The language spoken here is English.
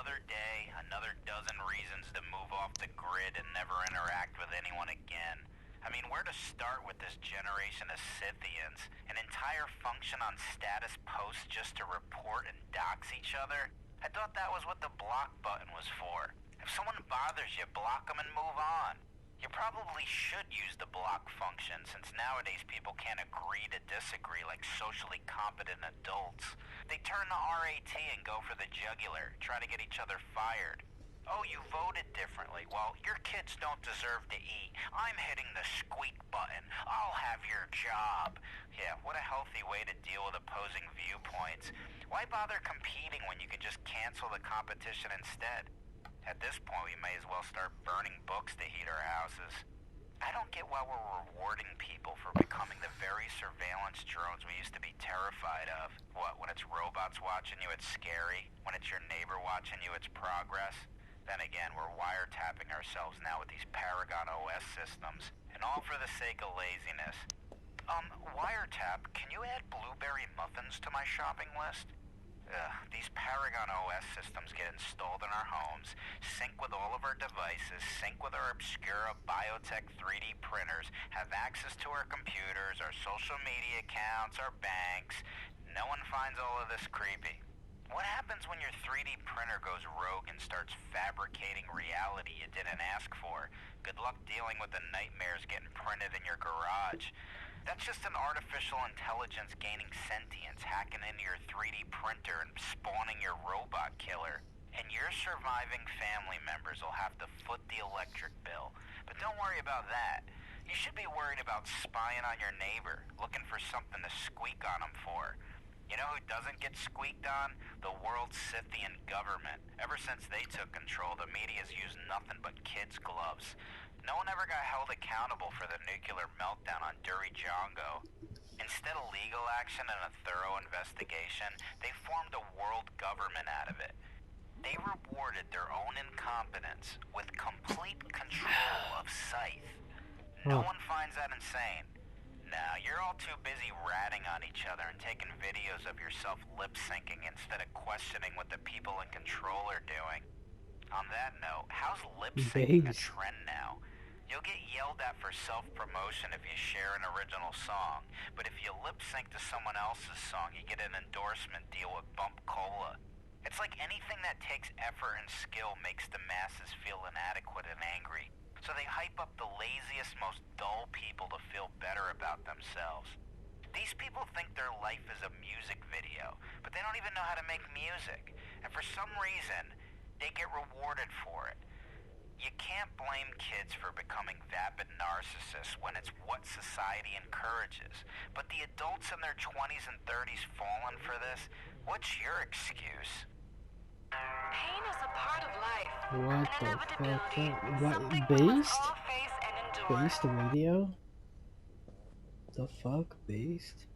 Another day, another dozen reasons to move off the grid and never interact with anyone again. I mean, where to start with this generation of Scythians? An entire function on status posts just to report and dox each other? I thought that was what the block button was for. If someone bothers you, block them and move on. You probably should use the block function, since nowadays people can't agree to disagree like socially competent adults. They turn to RAT and go for the jugular, try to get each other fired. Oh, you voted differently. Well, your kids don't deserve to eat. I'm hitting the squeak button. I'll have your job. Yeah, what a healthy way to deal with opposing viewpoints. Why bother competing when you can just cancel the competition instead? At this point, we may as well start burning books to heat our houses. I don't get why we're rewarding people for becoming the very surveillance drones we used to be terrified of. What, when it's robots watching you, it's scary? When it's your neighbor watching you, it's progress? Then again, we're wiretapping ourselves now with these Paragon OS systems, and all for the sake of laziness. Wiretap, can you add blueberry muffins to my shopping list? These Paragon OS systems get installed in our homes, sync with all of our devices, sync with our Obscura Biotech 3D printers, have access to our computers, our social media accounts, our banks. No one finds all of this creepy. What happens when your 3D printer goes rogue and starts fabricating reality you didn't ask for? Good luck dealing with the nightmares getting printed in your garage. That's just an artificial intelligence gaining sentience, hacking into your 3D printer and spawning your robot killer. And your surviving family members will have to foot the electric bill. But don't worry about that. You should be worried about spying on your neighbor, looking for something to squeak on them for. You know who doesn't get squeaked on? The world Scythian government. Ever since they took control, the media's used nothing but kids' gloves. No one ever got held accountable for the nuclear meltdown on Durijongo. Instead of legal action and a thorough investigation, they formed a world government out of it. They rewarded their own incompetence with complete control of Scythe. No one finds that insane. Now, you're all too busy ratting on each other and taking videos of yourself lip-syncing instead of questioning what the people in control are doing. On that note, how's lip-syncing a trend now? You'll get yelled at for self-promotion if you share an original song, but if you lip-sync to someone else's song, you get an endorsement deal with Bump Cola. It's like anything that takes effort and skill makes the masses feel inadequate and angry. So they hype up the laziest, most dull people to feel better about themselves. These people think their life is a music video, but they don't even know how to make music. And for some reason, they get rewarded for it. You can't blame kids for becoming vapid narcissists when it's what society encourages. But the adults in their 20s and 30s falling for this, what's your excuse? Pain is a part of life. What the fuck? What? Something Based? we must all face and endure. Based radio? The fuck? Based?